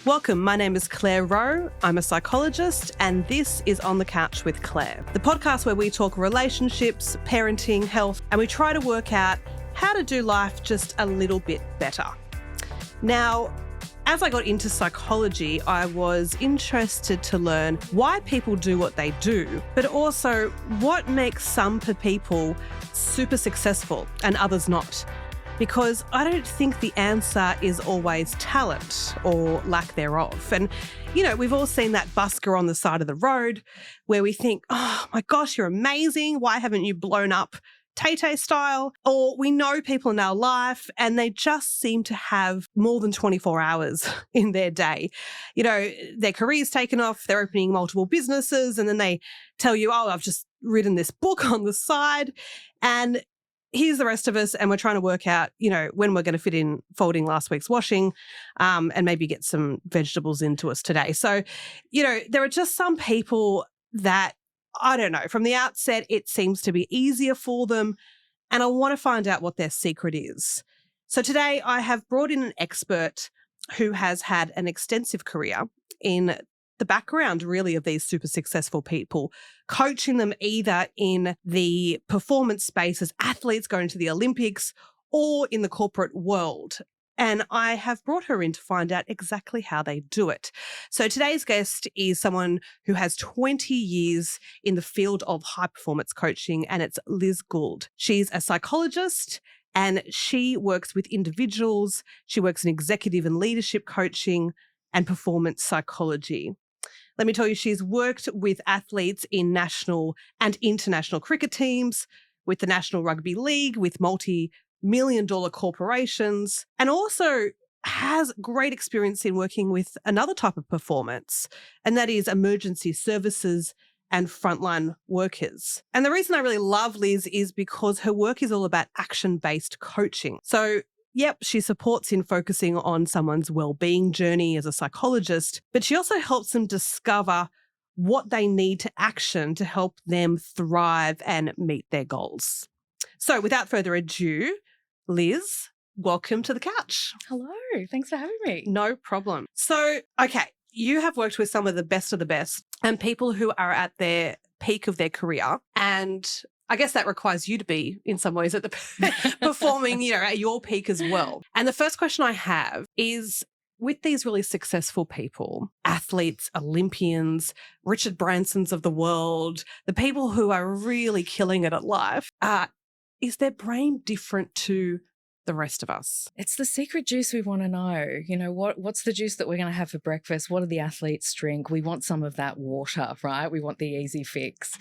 Welcome, my name is Claire Rowe. I'm a psychologist and this is On the Couch with Claire, the podcast where we talk relationships, parenting, health, and we try to work out how to do life just a little bit better. Now, as I got into psychology, I was interested to learn why people do what they do, but also what makes some people super successful and others not. Because I don't think the answer is always talent or lack thereof. And, you know, we've all seen that busker on the side of the road where we think, oh my gosh, you're amazing. Why haven't you blown up Tay-Tay style? Or we know people in our life and they just seem to have more than 24 hours in their day. You know, their career's taken off, they're opening multiple businesses, and then they tell you, oh, I've just written this book on the side. And here's the rest of us, and we're trying to work out, you know, when we're going to fit in folding last week's washing and maybe get some vegetables into us today. So, you know, there are just some people that, I don't know, from the outset, it seems to be easier for them, and I want to find out what their secret is. So today I have brought in an expert who has had an extensive career in the background, really, of these super successful people, coaching them either in the performance space as athletes going to the Olympics or in the corporate world. And I have brought her in to find out exactly how they do it. So today's guest is someone who has 20 years in the field of high performance coaching, and it's Liz Gould. She's a psychologist and she works with individuals. She works in executive and leadership coaching and performance psychology. Let me tell you, she's worked with athletes in national and international cricket teams, with the National Rugby League, with multi-million-dollar corporations, and also has great experience in working with another type of performance, and that is emergency services and frontline workers. And the reason I really love Liz is because her work is all about action-based coaching. So yep, she supports in focusing on someone's well-being journey as a psychologist, but she also helps them discover what they need to action to help them thrive and meet their goals. So without further ado, Liz, welcome to the couch. Hello, thanks for having me. No problem. So, okay, you have worked with some of the best and people who are at their peak of their career, and I guess that requires you to be, in some ways, at the performing, you know, at your peak as well. And the first question I have is, with these really successful people, athletes, Olympians, Richard Bransons of the world, the people who are really killing it at life, is their brain different to the rest of us? It's the secret juice we want to know. You know, what's the juice that we're going to have for breakfast? What do the athletes drink? We want some of that water, right? We want the easy fix.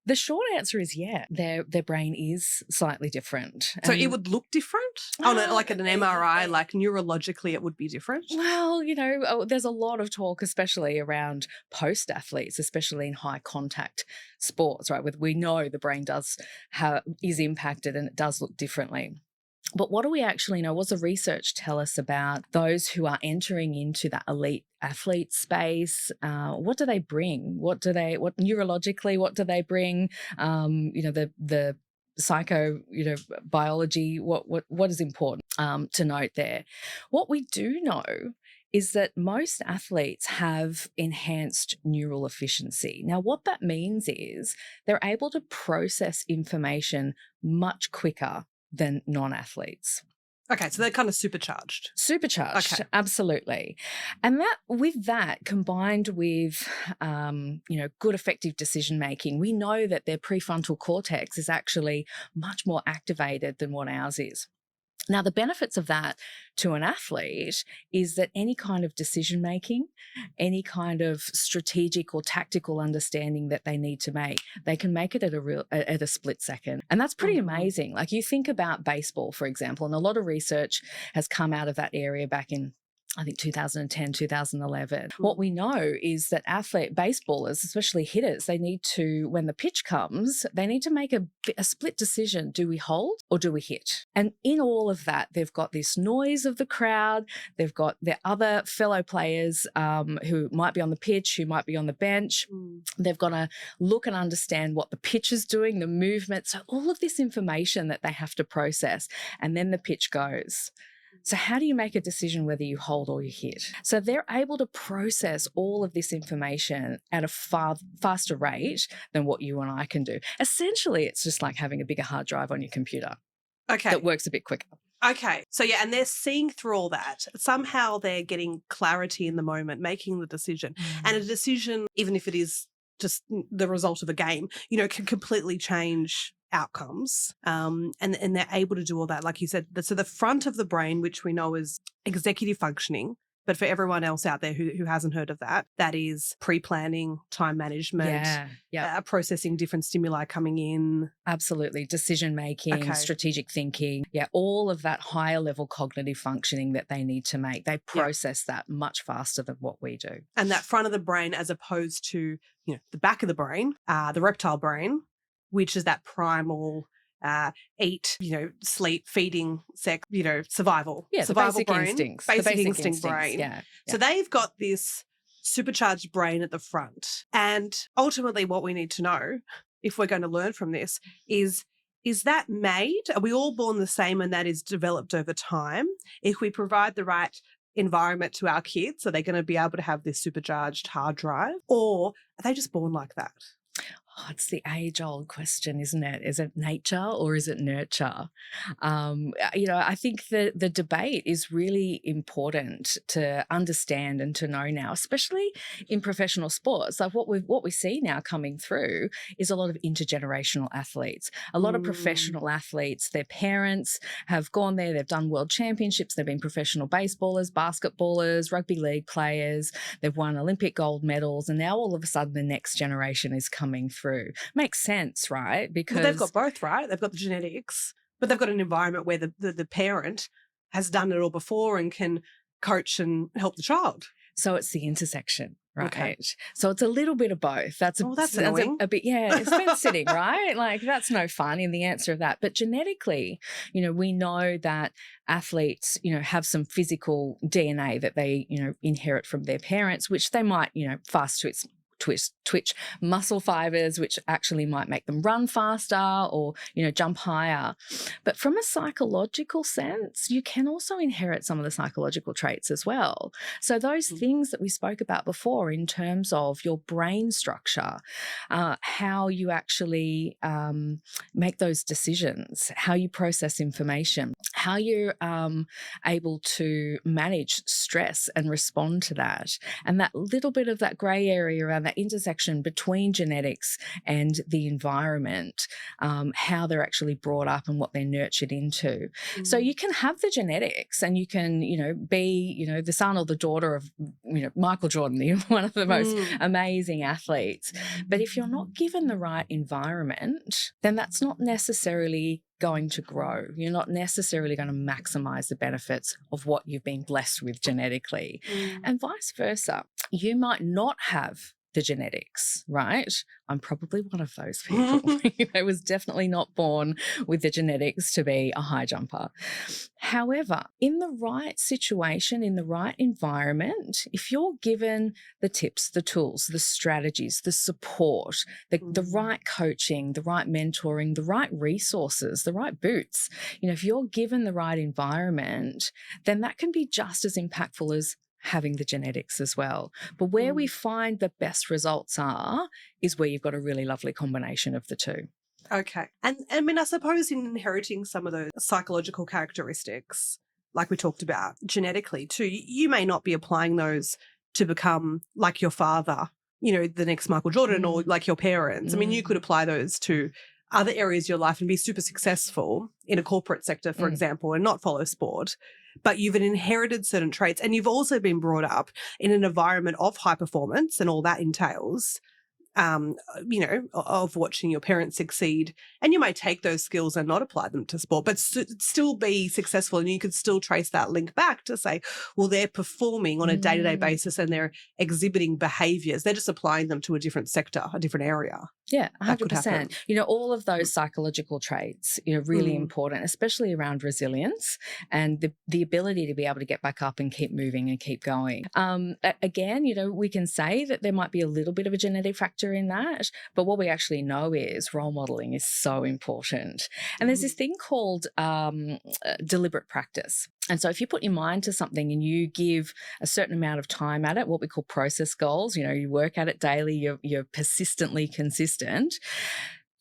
The short answer is yeah, their brain is slightly different. So it would look different? Like at an MRI, like neurologically it would be different? Well, you know, there's a lot of talk, especially around post-athletes, especially in high contact sports, right? We know the brain is impacted and it does look differently. But what do we actually know? What does the research tell us about those who are entering into that elite athlete space? What do they bring? What neurologically, what do they bring? You know, the psycho, you know, biology, what is important to note there? What we do know is that most athletes have enhanced neural efficiency. Now, what that means is they're able to process information much quicker than non-athletes. Okay, so they're kind of supercharged. Supercharged, okay. Absolutely. And with that combined with, you know, good effective decision-making, we know that their prefrontal cortex is actually much more activated than what ours is. Now, the benefits of that to an athlete is that any kind of decision-making, any kind of strategic or tactical understanding that they need to make, they can make it at a split second. And that's pretty amazing. Like, you think about baseball, for example, and a lot of research has come out of that area back in, I think, 2010, 2011. What we know is that baseballers, especially hitters, they need to, when the pitch comes, they need to make a split decision. Do we hold or do we hit? And in all of that, they've got this noise of the crowd. They've got their other fellow players who might be on the pitch, who might be on the bench. They've got to look and understand what the pitch is doing, the movement. So all of this information that they have to process, and then the pitch goes. So how do you make a decision whether you hold or you hit? So they're able to process all of this information at a far faster rate than what you and I can do. Essentially, it's just like having a bigger hard drive on your computer that works a bit quicker. Okay. So, yeah, and they're seeing through all that. Somehow they're getting clarity in the moment, making the decision. And a decision, even if it is just the result of a game, can completely change outcomes. And they're able to do all that, like you said. So the front of the brain, which we know is executive functioning, but for everyone else out there who hasn't heard of that, that is pre-planning, time management, processing different stimuli coming in. Absolutely. Decision-making, strategic thinking, all of that higher level cognitive functioning that they need to make. They process that much faster than what we do. And that front of the brain as opposed to, the back of the brain, the reptile brain, which is that eat, sleep, feeding, sex, survival. Yeah, survival the basic brain, instincts. Basic instinct brain. Yeah. So they've got this supercharged brain at the front. And ultimately what we need to know, if we're going to learn from this, is that made? Are we all born the same and that is developed over time? If we provide the right environment to our kids, are they going to be able to have this supercharged hard drive? Or are they just born like that? Oh, it's the age-old question, isn't it? Is it nature or is it nurture? I think the debate is really important to understand and to know now, especially in professional sports. Like what we see now coming through is a lot of intergenerational athletes. A lot of professional athletes, their parents have gone there, they've done world championships, they've been professional baseballers, basketballers, rugby league players, they've won Olympic gold medals, and now all of a sudden the next generation is coming through. Makes sense, right? Because they've got both, right? They've got the genetics, but they've got an environment where the parent has done it all before and can coach and help the child. So it's the intersection, right? Okay. So it's a little bit of both. That's annoying. a bit, it's fence sitting, right? Like that's no fun in the answer of that. But genetically, we know that athletes, have some physical DNA that they, inherit from their parents, which they might, fast twitch muscle fibers, which actually might make them run faster or, jump higher. But from a psychological sense, you can also inherit some of the psychological traits as well. So those things that we spoke about before in terms of your brain structure, how you actually make those decisions, how you process information, how you're able to manage stress and respond to that, and that little bit of that grey area around that intersection between genetics and the environment, how they're actually brought up and what they're nurtured into. So you can have the genetics and you can, be, the son or the daughter of, Michael Jordan, one of the most amazing athletes. But if you're not given the right environment, then that's not necessarily going to grow. You're not necessarily going to maximize the benefits of what you've been blessed with genetically. And vice versa. You might not have the genetics, right? I'm probably one of those people. I was definitely not born with the genetics to be a high jumper. However, in the right situation, in the right environment, if you're given the tips, the tools, the strategies, the support, the right coaching, the right mentoring, the right resources, the right boots, if you're given the right environment, then that can be just as impactful as having the genetics as well. But where we find the best results is where you've got a really lovely combination of the two. Okay. And I suppose in inheriting some of those psychological characteristics, like we talked about genetically too, you may not be applying those to become like your father, the next Michael Jordan or like your parents. I mean, you could apply those to other areas of your life and be super successful in a corporate sector, for example, and not follow sport. But you've inherited certain traits and you've also been brought up in an environment of high performance and all that entails, of watching your parents succeed. And you may take those skills and not apply them to sport, but still be successful. And you could still trace that link back to say, well, they're performing on a day-to-day basis and they're exhibiting behaviours. They're just applying them to a different sector, a different area. Yeah, 100%. All of those psychological traits, really important, especially around resilience and the ability to be able to get back up and keep moving and keep going. Again, we can say that there might be a little bit of a genetic factor factor in that. But what we actually know is role modeling is so important. And there's this thing called deliberate practice. And so if you put your mind to something and you give a certain amount of time at it, what we call process goals, you work at it daily, you're persistently consistent,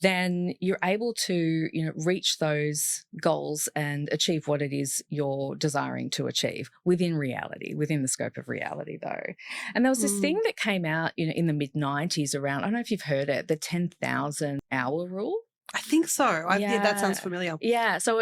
then you're able to, reach those goals and achieve what it is you're desiring to achieve within reality, within the scope of reality though. And there was this thing that came out, in the mid-90s around, I don't know if you've heard it, the 10,000 hour rule. I think so. Yeah, that sounds familiar. Yeah. So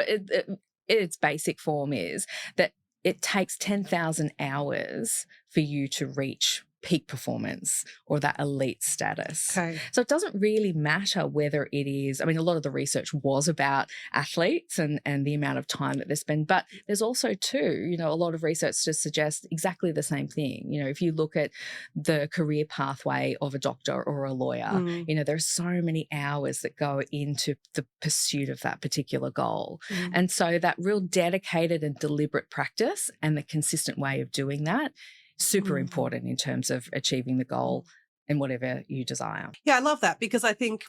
its basic form is that it takes 10,000 hours for you to reach peak performance or that elite status. Okay. So it doesn't really matter whether it is, a lot of the research was about athletes and the amount of time that they spend, but there's also too, a lot of research to suggest exactly the same thing. If you look at the career pathway of a doctor or a lawyer, there are so many hours that go into the pursuit of that particular goal. And so that real dedicated and deliberate practice and the consistent way of doing that, super important in terms of achieving the goal and whatever you desire. Yeah, I love that because I think,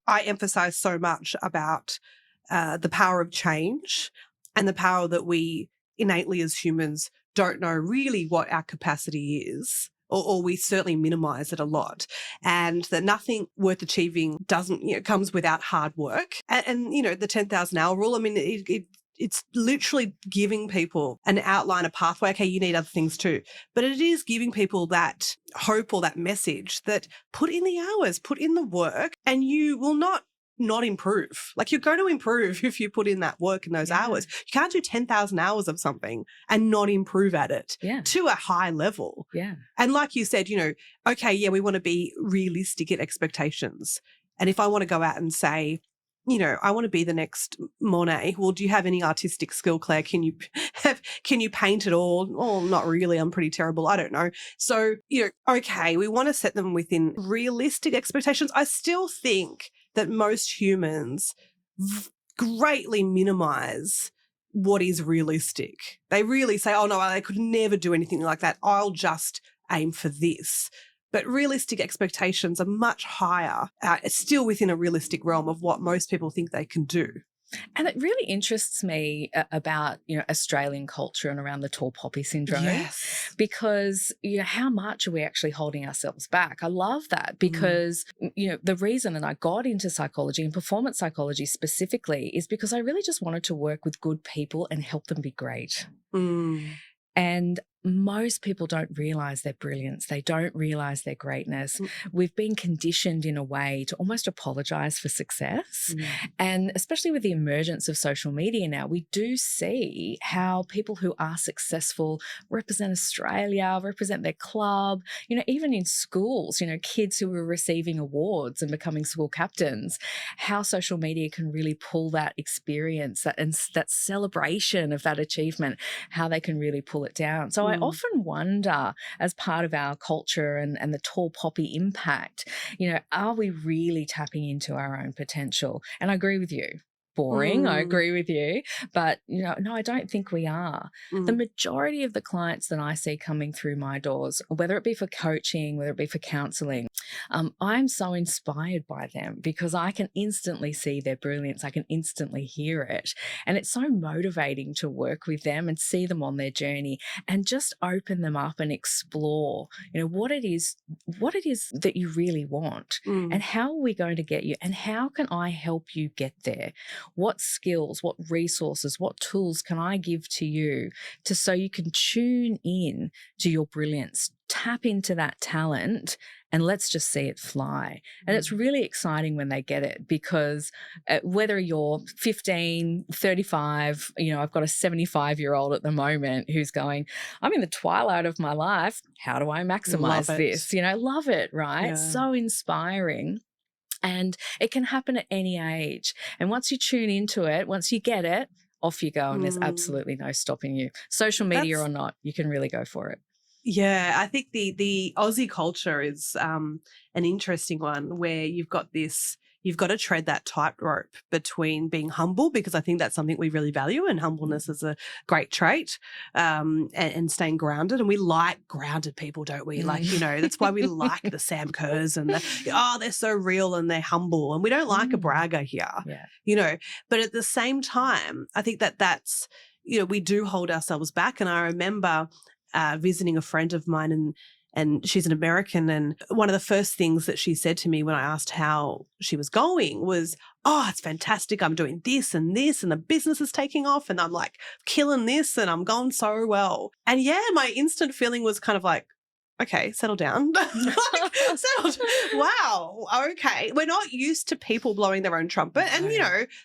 I emphasize so much about the power of change and the power that we innately as humans don't know really what our capacity is. Or we certainly minimize it a lot, and that nothing worth achieving doesn't, comes without hard work. And the 10,000 hour rule, it's literally giving people an outline, a pathway. Okay, you need other things too. But it is giving people that hope or that message that put in the hours, put in the work, and you will not improve. Like, you're going to improve if you put in that work in those hours. You can't do 10,000 hours of something and not improve at it to a high level. Yeah. And like you said, okay, yeah, we want to be realistic in expectations. And if I want to go out and say, I want to be the next Monet. Well, do you have any artistic skill, Claire? Can you paint at all? Oh, not really. I'm pretty terrible. I don't know. So, okay, we want to set them within realistic expectations. I still think that most humans greatly minimize what is realistic. They really say, oh no, I could never do anything like that. I'll just aim for this. But realistic expectations are much higher. It's still within a realistic realm of what most people think they can do. And it really interests me about, Australian culture and around the tall poppy syndrome, because, how much are we actually holding ourselves back? I love that because, the reason that I got into psychology and performance psychology specifically is because I really just wanted to work with good people and help them be great. And most people don't realize their brilliance. They don't realize their greatness. We've been conditioned in a way to almost apologize for success. And especially with the emergence of social media now, we do see how people who are successful represent Australia, represent their club, even in schools, kids who are receiving awards and becoming school captains, how social media can really pull that experience, that celebration of that achievement, how they can really pull it down. So I often wonder, as part of our culture and the tall poppy impact, are we really tapping into our own potential? And I agree with you. Boring. I agree with you. But, no, I don't think we are. The majority of the clients that I see coming through my doors, whether it be for coaching, whether it be for counselling, I'm so inspired by them because I can instantly see their brilliance. I can instantly hear it. And it's so motivating to work with them and see them on their journey and just open them up and explore, what it is that you really want and how are we going to get you and how can I help you get there? What skills, what resources, what tools can I give to you so you can tune in to your brilliance, tap into that talent, and let's just see it fly. And it's really exciting when they get it because whether you're 15, 35, I've got a 75-year-old at the moment who's going, I'm in the twilight of my life. How do I maximize this? Love it, right? Yeah. So inspiring. And it can happen at any age. And once you tune into it, once you get it, off you go. And there's absolutely no stopping you. Social media or not, you can really go for it. Yeah, I think the Aussie culture is an interesting one where you've got this, you've got to tread that tightrope between being humble, because I think that's something we really value, and humbleness is a great trait, and staying grounded. And we like grounded people, don't we? Like, that's why we like the Sam Kerrs and they're so real and they're humble. And we don't like a bragger here, But at the same time, I think that's, we do hold ourselves back. And I remember visiting a friend of mine, and she's an American, and one of the first things that she said to me when I asked how she was going was, "Oh, it's fantastic. I'm doing this and this, and the business is taking off, and I'm like killing this, and I'm going so well." And my instant feeling was kind of like, okay, settle down. Wow, okay. We're not used to people blowing their own trumpet. And,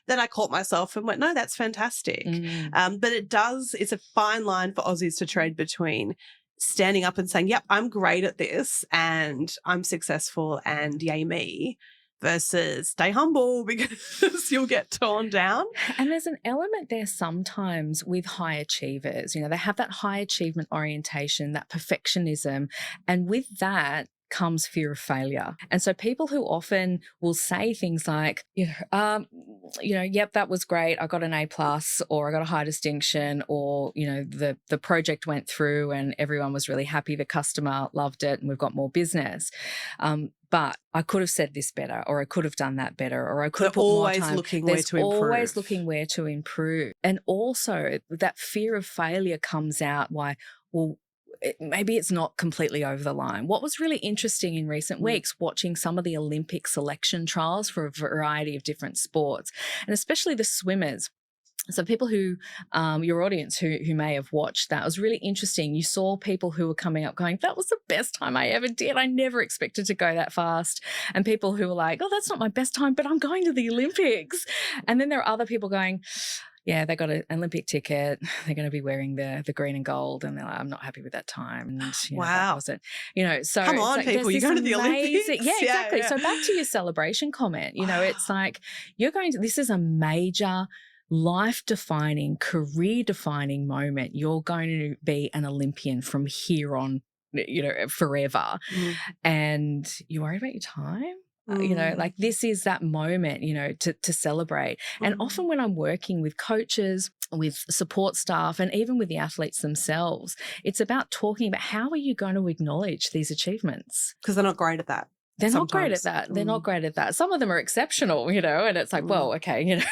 then I caught myself and went, no, that's fantastic. But it's a fine line for Aussies to trade between standing up and saying, yep, I'm great at this and I'm successful and yay me, versus stay humble because you'll get torn down. And there's an element there sometimes with high achievers. They have that high achievement orientation, that perfectionism. And with that comes fear of failure. And so people who often will say things like, yep, that was great. I got an A+, or I got a high distinction, or, the project went through and everyone was really happy. The customer loved it and we've got more business. But I could have said this better, or I could have done that better, or I could have put more time. There's always looking where to improve. And also that fear of failure comes out maybe it's not completely over the line. What was really interesting in recent weeks, watching some of the Olympic selection trials for a variety of different sports, and especially the swimmers. So people who, your audience who may have watched that, it was really interesting. You saw people who were coming up going, that was the best time I ever did. I never expected to go that fast. And people who were like, oh, that's not my best time, but I'm going to the Olympics. And then there are other people going, yeah, they got an Olympic ticket. They're going to be wearing the green and gold, and they're like, I'm not happy with that time. And, wow, that wasn't, so come on, people, you're going to the Olympics. Yeah, exactly. Yeah. So back to your celebration comment. It's like this is a major life-defining, career-defining moment. You're going to be an Olympian from here on, forever. And you're worried about your time? Like this is that moment, to celebrate. And often when I'm working with coaches, with support staff, and even with the athletes themselves, it's about talking about how are you going to acknowledge these achievements? Because they're not great at that. They're sometimes. not great at that. They're not great at that. Some of them are exceptional, and it's like, well, okay,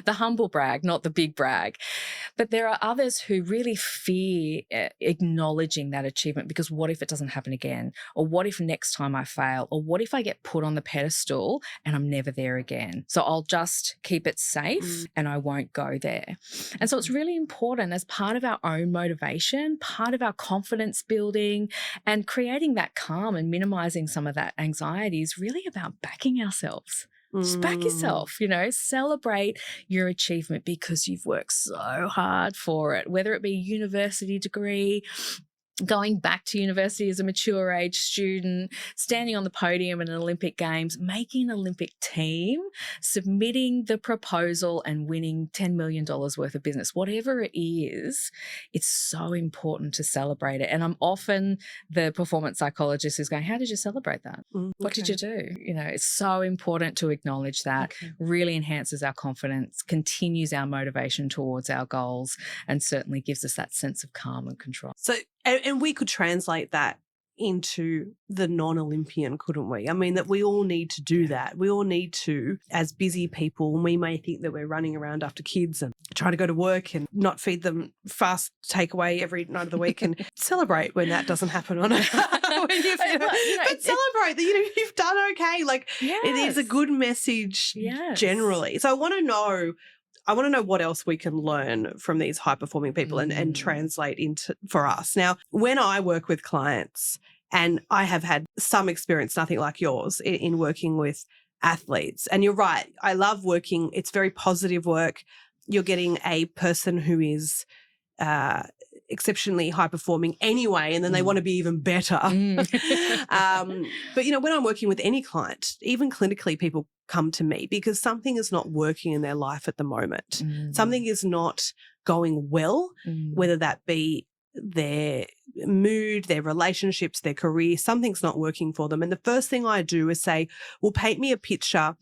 the humble brag, not the big brag. But there are others who really fear acknowledging that achievement, because what if it doesn't happen again? Or what if next time I fail? Or what if I get put on the pedestal and I'm never there again? So I'll just keep it safe and I won't go there. And so it's really important as part of our own motivation, part of our confidence building, and creating that calm and minimizing some of that anxiety is really about backing ourselves. Just back yourself, celebrate your achievement because you've worked so hard for it, whether it be a university degree, going back to university as a mature age student, standing on the podium in an Olympic Games, making an Olympic team, submitting the proposal and winning $10 million worth of business, whatever it is, it's so important to celebrate it. And I'm often the performance psychologist who's going, how did you celebrate that? What did you do? It's so important to acknowledge that. Really enhances our confidence, continues our motivation towards our goals, and certainly gives us that sense of calm and control. So, and we could translate that into the non-Olympian, couldn't we? I mean, that we all need to do that. We all need to, as busy people, and we may think that we're running around after kids and trying to go to work and not feed them fast takeaway every night of the week, and celebrate when that doesn't happen on it. But celebrate that you've done okay. Like it is a good message generally. So I want to know what else we can learn from these high-performing people and translate into for us. Now, when I work with clients, and I have had some experience, nothing like yours, in working with athletes, and you're right, I love working. It's very positive work. You're getting a person who is exceptionally high-performing anyway, and then they want to be even better. But, when I'm working with any client, even clinically, people come to me because something is not working in their life at the moment. Something is not going well, whether that be their mood, their relationships, their career, something's not working for them. And the first thing I do is say, well, paint me a picture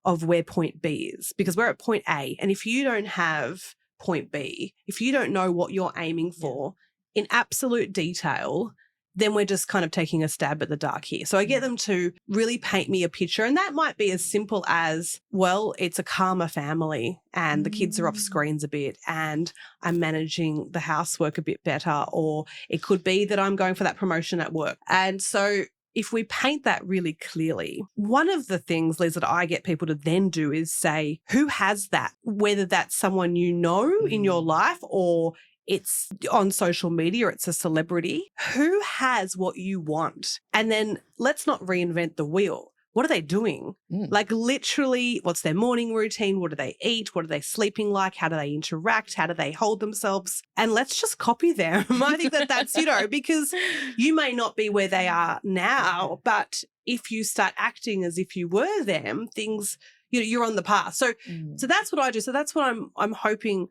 of where point B is, because we're at point A. And if you don't have point B, if you don't know what you're aiming for in absolute detail, then we're just kind of taking a stab at the dark here. So I get them to really paint me a picture. And that might be as simple as, well, it's a calmer family and the kids are off screens a bit and I'm managing the housework a bit better. Or it could be that I'm going for that promotion at work. And so if we paint that really clearly, one of the things, Liz, that I get people to then do is say, who has that? Whether that's someone you know in your life or it's on social media, or it's a celebrity, who has what you want? And then let's not reinvent the wheel. What are they doing? Like literally, what's their morning routine? What do they eat? What are they sleeping like? How do they interact? How do they hold themselves? And let's just copy them. I think that's, because you may not be where they are now, but if you start acting as if you were them, things, you're on the path. So that's what I do. So that's what I'm hoping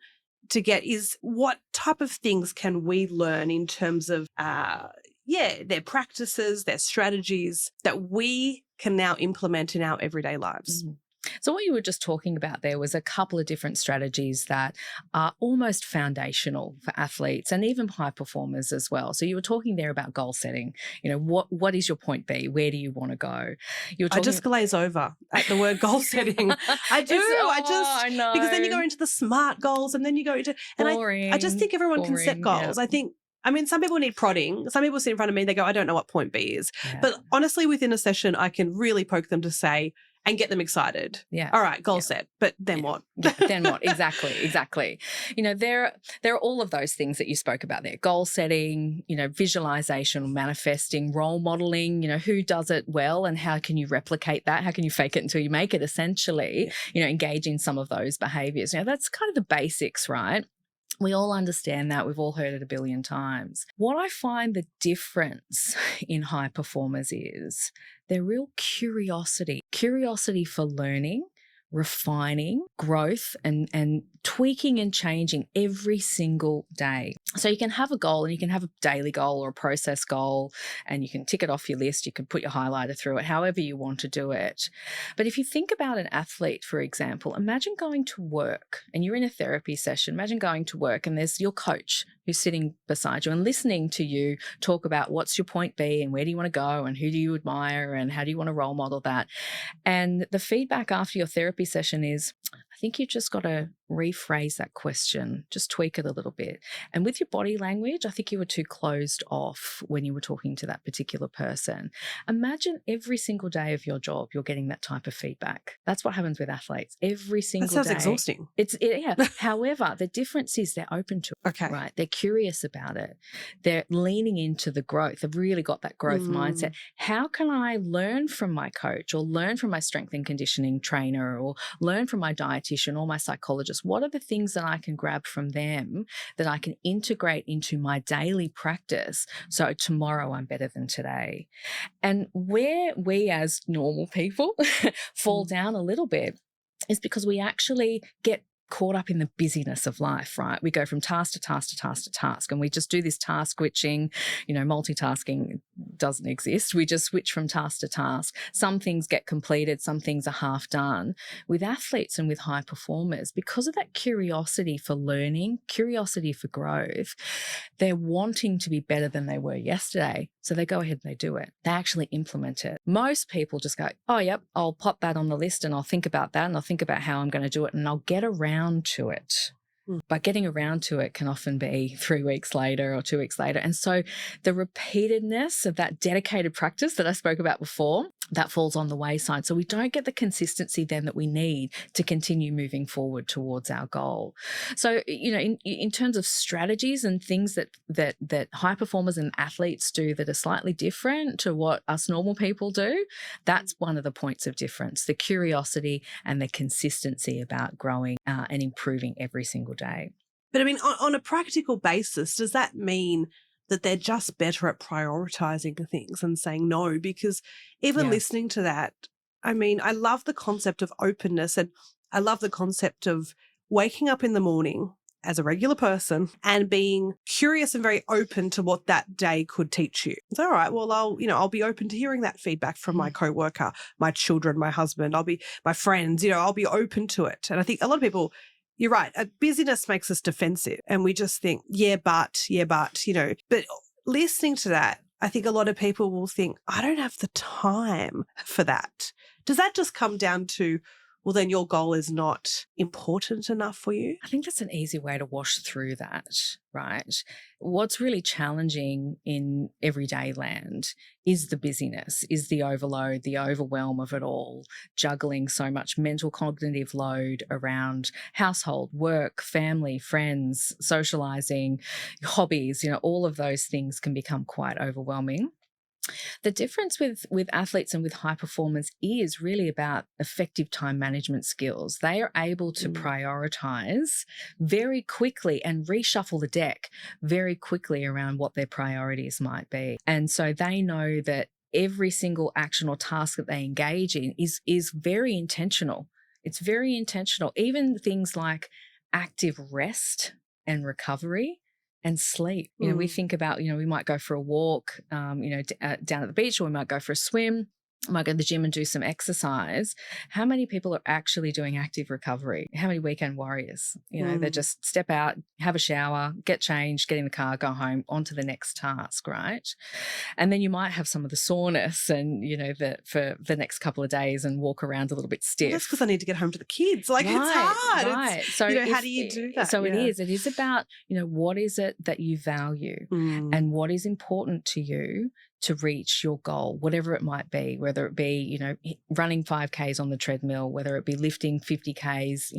to get is what type of things can we learn in terms of, their practices, their strategies that we can now implement in our everyday lives. So what you were just talking about there was a couple of different strategies that are almost foundational for athletes and even high performers as well. So you were talking there about goal setting. What is your point B? Where do you want to go? I just glaze over at the word goal setting. I do. I know. Because then you go into the SMART goals and then you go into, and I just think everyone can set goals. Yeah. Some people need prodding. Some people sit in front of me, they go, I don't know what point B is. Yeah. But honestly, within a session, I can really poke them to say, and get them excited. Yeah. All right, goal set. But then what? Then what? Exactly. There are all of those things that you spoke about there. Goal setting, visualization, manifesting, role modeling, who does it well and how can you replicate that? How can you fake it until you make it, essentially, engage in some of those behaviors. That's kind of the basics, right? We all understand that. We've all heard it a billion times. What I find the difference in high performers is their real curiosity for learning, refining, growth, and tweaking and changing every single day. So you can have a goal and you can have a daily goal or a process goal and you can tick it off your list. You can put your highlighter through it, however you want to do it. But if you think about an athlete, for example, imagine going to work and you're in a therapy session. Imagine going to work and there's your coach who's sitting beside you and listening to you talk about what's your point B and where do you want to go and who do you admire and how do you want to role model that. And the feedback after your therapy session is, I think you just got to rephrase that question, just tweak it a little bit. And with your body language, I think you were too closed off when you were talking to that particular person. Imagine every single day of your job, you're getting that type of feedback. That's what happens with athletes every single day. That sounds exhausting. However, the difference is they're open to it, okay. Right? They're curious about it. They're leaning into the growth. They've really got that growth mindset. How can I learn from my coach or learn from my strength and conditioning trainer or learn from my dietitian or my psychologist? What are the things that I can grab from them that I can integrate into my daily practice so tomorrow I'm better than today? And where we as normal people fall down a little bit is because we actually get caught up in the busyness of life, right? We go from task to task to task to task and we just do this task switching. Multitasking doesn't exist. We just switch from task to task. Some things get completed, some things are half done. With athletes and with high performers, because of that curiosity for learning, curiosity for growth, they're wanting to be better than they were yesterday. So they go ahead and they do it. They actually implement it. Most people just go, oh, yep, I'll pop that on the list and I'll think about that and I'll think about how I'm going to do it and I'll get around to it. But getting around to it can often be 3 weeks later or 2 weeks later. And so the repeatedness of that dedicated practice that I spoke about before, that falls on the wayside. So we don't get the consistency then that we need to continue moving forward towards our goal. So, in terms of strategies and things that high performers and athletes do that are slightly different to what us normal people do, that's one of the points of difference, the curiosity and the consistency about growing and improving every single day. But on a practical basis, does that mean that they're just better at prioritizing things and saying no? Because even listening to that, I love the concept of openness and I love the concept of waking up in the morning as a regular person and being curious and very open to what that day could teach you. It's all right. Well, I'll be open to hearing that feedback from my coworker, my children, my husband, my friends, I'll be open to it. And I think a lot of people, you're right, busyness makes us defensive and we just think, but, but listening to that, I think a lot of people will think, I don't have the time for that. Does that just come down to, well, then your goal is not important enough for you? I think that's an easy way to wash through that, right? What's really challenging in everyday land is the busyness, is the overload, the overwhelm of it all, juggling so much mental cognitive load around household, work, family, friends, socializing, hobbies, all of those things can become quite overwhelming. The difference with athletes and with high performance is really about effective time management skills. They are able to prioritize very quickly and reshuffle the deck very quickly around what their priorities might be. And so they know that every single action or task that they engage in is very intentional. It's very intentional. Even things like active rest and recovery and sleep. We think about, we might go for a walk, down at the beach, or we might go for a swim. I might go to the gym and do some exercise. How many people are actually doing active recovery? How many weekend warriors? They just step out, have a shower, get changed, get in the car, go home, on to the next task, right? And then you might have some of the soreness and, for the next couple of days and walk around a little bit stiff. Well, that's because I need to get home to the kids. It's hard. Right. So how do you do that? So it is about, what is it that you value and what is important to you to reach your goal, whatever it might be, whether it be, running 5Ks on the treadmill, whether it be lifting 50Ks,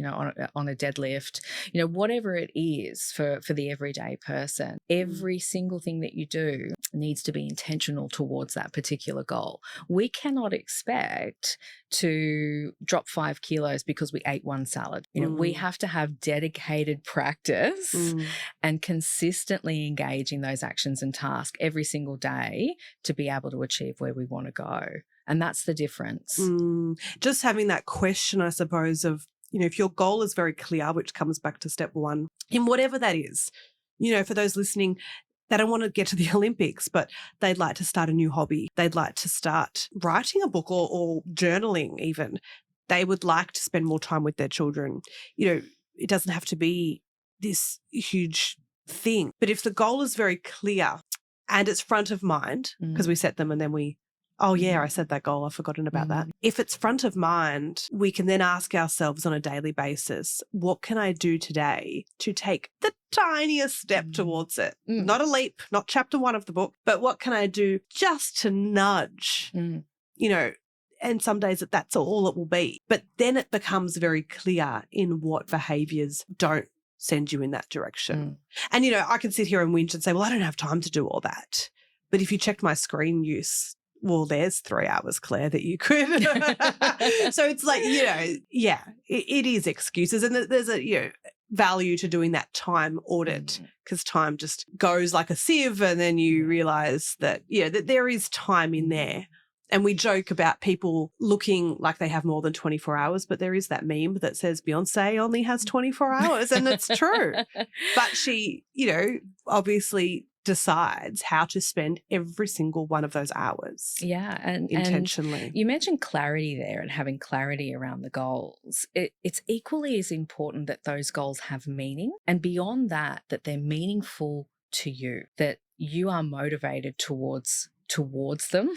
on a deadlift, whatever it is for the everyday person. Every single thing that you do needs to be intentional towards that particular goal. We cannot expect to drop 5 kilos because we ate one salad. We have to have dedicated practice and consistently engage in those actions and tasks every single day to be able to achieve where we want to go. And that's the difference. Just having that question, I suppose, of, if your goal is very clear, which comes back to step one, in whatever that is, for those listening, they don't want to get to the Olympics, but they'd like to start a new hobby. They'd like to start writing a book or journaling even. They would like to spend more time with their children. It doesn't have to be this huge thing. But if the goal is very clear and it's front of mind, because we set them and then I set that goal, I've forgotten about that. If it's front of mind, we can then ask ourselves on a daily basis, what can I do today to take the tiniest step towards it? Not a leap, not chapter 1 of the book, but what can I do just to nudge, and some days that's all it will be. But then it becomes very clear in what behaviours don't send you in that direction. And, I can sit here and whinge and say, well, I don't have time to do all that. But if you checked my screen use, well, there's 3 hours, Claire, that you could. So it's like, it is excuses. And there's a, value to doing that time audit, because time just goes like a sieve and then you realise that, that there is time in there. And we joke about people looking like they have more than 24 hours, but there is that meme that says Beyonce only has 24 hours, and it's true. But she, obviously decides how to spend every single one of those hours. Yeah. And intentionally. And you mentioned clarity there and having clarity around the goals. It's equally as important that those goals have meaning, and beyond that they're meaningful to you, that you are motivated towards them.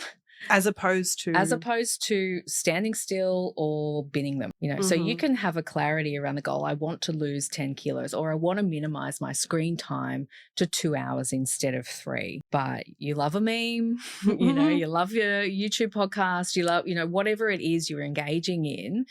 As opposed to standing still or binning them, So you can have a clarity around the goal. I want to lose 10 kilos, or I want to minimize my screen time to 2 hours instead of 3. But you love a meme, you love your YouTube podcast, you love, whatever it is you're engaging in,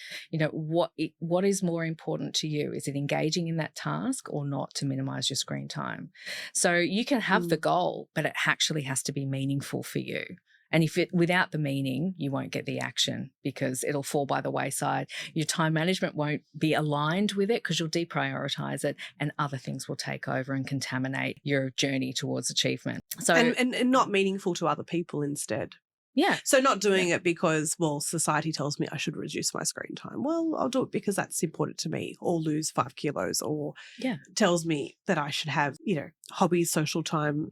what is more important to you? Is it engaging in that task or not, to minimize your screen time? So you can have the goal, but it actually has to be meaningful for you. And without the meaning, you won't get the action, because it'll fall by the wayside. Your time management won't be aligned with it, because you'll deprioritize it, and other things will take over and contaminate your journey towards achievement. So and not meaningful to other people instead. Yeah. So not doing it because, well, society tells me I should reduce my screen time. Well, I'll do it because that's important to me, or lose 5 kilos, or tells me that I should have, hobbies, social time,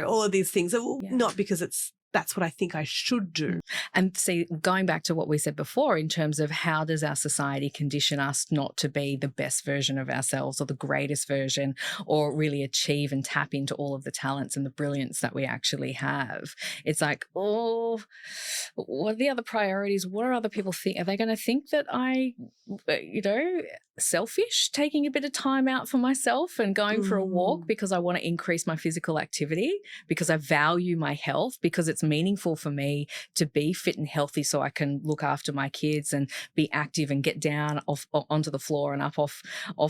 all of these things. Not because that's what I think I should do. And see, going back to what we said before in terms of how does our society condition us not to be the best version of ourselves or the greatest version, or really achieve and tap into all of the talents and the brilliance that we actually have. It's like, oh, what are the other priorities? What are other people think? Are they going to think that I, selfish, taking a bit of time out for myself and going for a walk because I want to increase my physical activity, because I value my health, because it's meaningful for me to be fit and healthy so I can look after my kids and be active and get down onto the floor and up off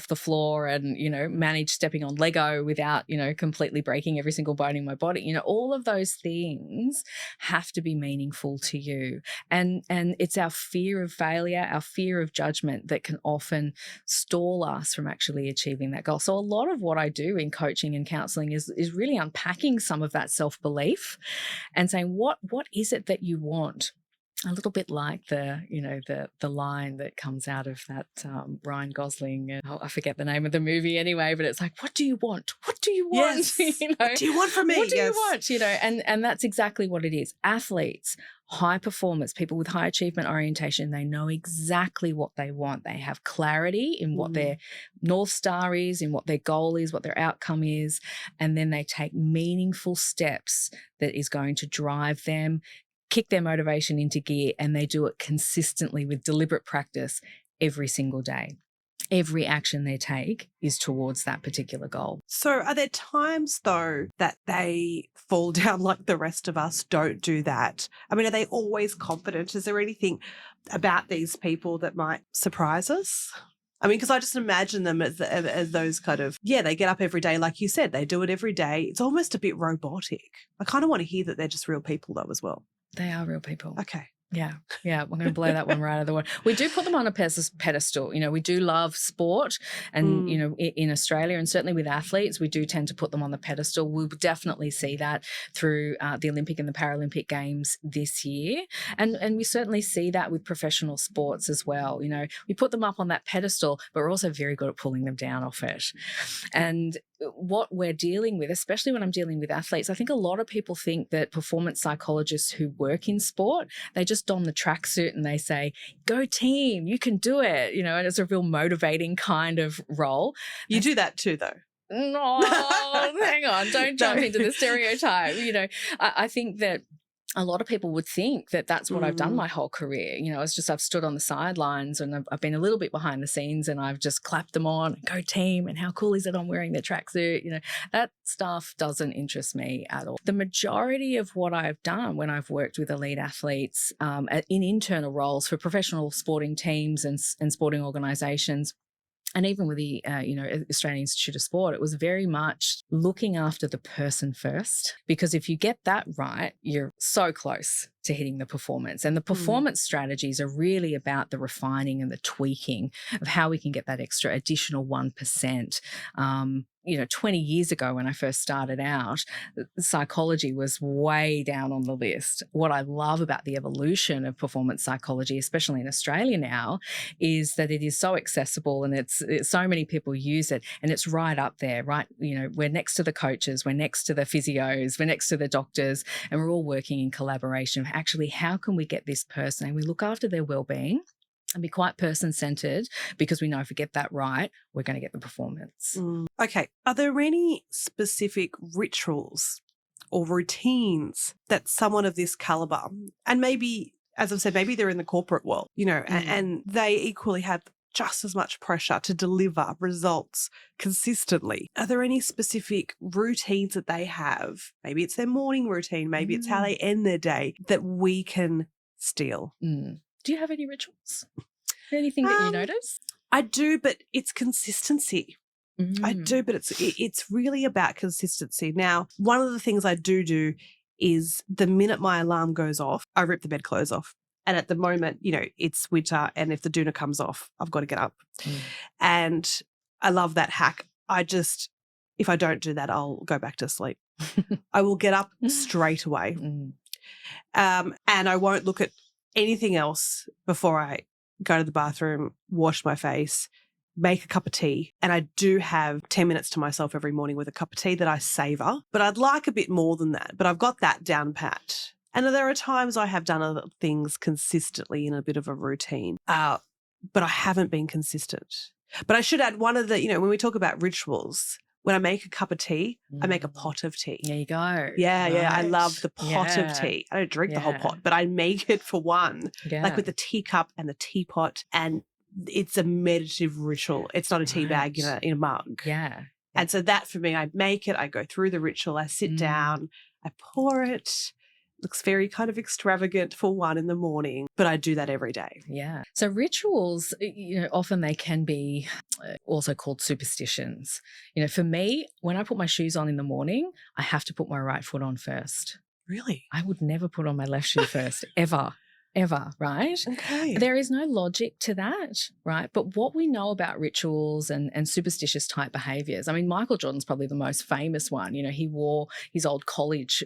the floor and, manage stepping on Lego without, completely breaking every single bone in my body. All of those things have to be meaningful to you. And it's our fear of failure, our fear of judgment that can often stall us from actually achieving that goal. So a lot of what I do in coaching and counseling is really unpacking some of that self-belief and saying, what is it that you want? A little bit like the line that comes out of that Ryan Gosling, and I forget the name of the movie anyway, but it's like, what do you want? What do you want? Yes. What do you want from me? What do you want? And that's exactly what it is. Athletes, high performance, people with high achievement orientation, they know exactly what they want. They have clarity in what their North Star is, in what their goal is, what their outcome is, and then they take meaningful steps that is going to drive them, kick their motivation into gear, and they do it consistently with deliberate practice every single day. Every action they take is towards that particular goal. So are there times, though, that they fall down like the rest of us, don't do that? I mean, are they always confident? Is there anything about these people that might surprise us? I mean, because I just imagine them as those kind of, they get up every day, like you said, they do it every day. It's almost a bit robotic. I kind of want to hear that they're just real people, though, as well. They are real people. Okay. Yeah. We're going to blow that one right out of the water. We do put them on a pedestal. We do love sport and, in Australia and certainly with athletes, we do tend to put them on the pedestal. We'll definitely see that through the Olympic and the Paralympic Games this year. And we certainly see that with professional sports as well. We put them up on that pedestal, but we're also very good at pulling them down off it. And what we're dealing with, especially when I'm dealing with athletes, I think a lot of people think that performance psychologists who work in sport, they just don the tracksuit and they say, go team, you can do it, and it's a real motivating kind of role. You do that too, though. No, hang on, don't jump into the stereotype. I think that a lot of people would think that that's what I've done my whole career. It's just I've stood on the sidelines and I've been a little bit behind the scenes and I've just clapped them on and go team and how cool is it I'm wearing the tracksuit. That stuff doesn't interest me at all. The majority of what I've done when I've worked with elite athletes in internal roles for professional sporting teams and sporting organisations, and even with the Australian Institute of Sport, it was very much looking after the person first, because if you get that right, you're so close to hitting the performance. And the performance strategies are really about the refining and the tweaking of how we can get that extra additional 1%. 20 years ago when I first started out, psychology was way down on the list. What I love about the evolution of performance psychology, especially in Australia now, is that it is so accessible and it's so many people use it and it's right up there, right? We're next to the coaches, we're next to the physios, we're next to the doctors, and we're all working in collaboration. Actually, how can we get this person and we look after their well-being and be quite person-centered, because we know if we get that right, we're going to get the performance. Okay. Are there any specific rituals or routines that someone of this caliber, and maybe, as I've said, maybe they're in the corporate world, and they equally have just as much pressure to deliver results consistently. Are there any specific routines that they have? Maybe it's their morning routine, maybe it's how they end their day, that we can steal. Do you have any rituals? Anything that you notice? I do, but it's consistency. I do, but it's really about consistency. Now, one of the things I do is the minute my alarm goes off, I rip the bedclothes off. And at the moment, it's winter, and if the doona comes off, I've got to get up. And I love that hack. If I don't do that, I'll go back to sleep. I will get up straight away. And I won't look at anything else before I go to the bathroom, wash my face, make a cup of tea. And I do have 10 minutes to myself every morning with a cup of tea that I savor. But I'd like a bit more than that. But I've got that down pat. And there are times I have done other things consistently in a bit of a routine, but I haven't been consistent. But I should add one of the, when we talk about rituals, when I make a cup of tea, I make a pot of tea. There you go. Yeah, Right. yeah. I love the pot of tea. I don't drink the whole pot, but I make it for one, like with the teacup and the teapot. And it's a meditative ritual. It's not a tea bag in a mug. Yeah. And so that for me, I make it, I go through the ritual, I sit down, I pour it. Looks very kind of extravagant for 1 a.m, but I do that every day. Yeah. So rituals, often they can be also called superstitions. For me, when I put my shoes on in the morning, I have to put my right foot on first. Really? I would never put on my left shoe first, ever, right? Okay. There is no logic to that, right? But what we know about rituals and superstitious type behaviors, I mean, Michael Jordan's probably the most famous one. He wore his old college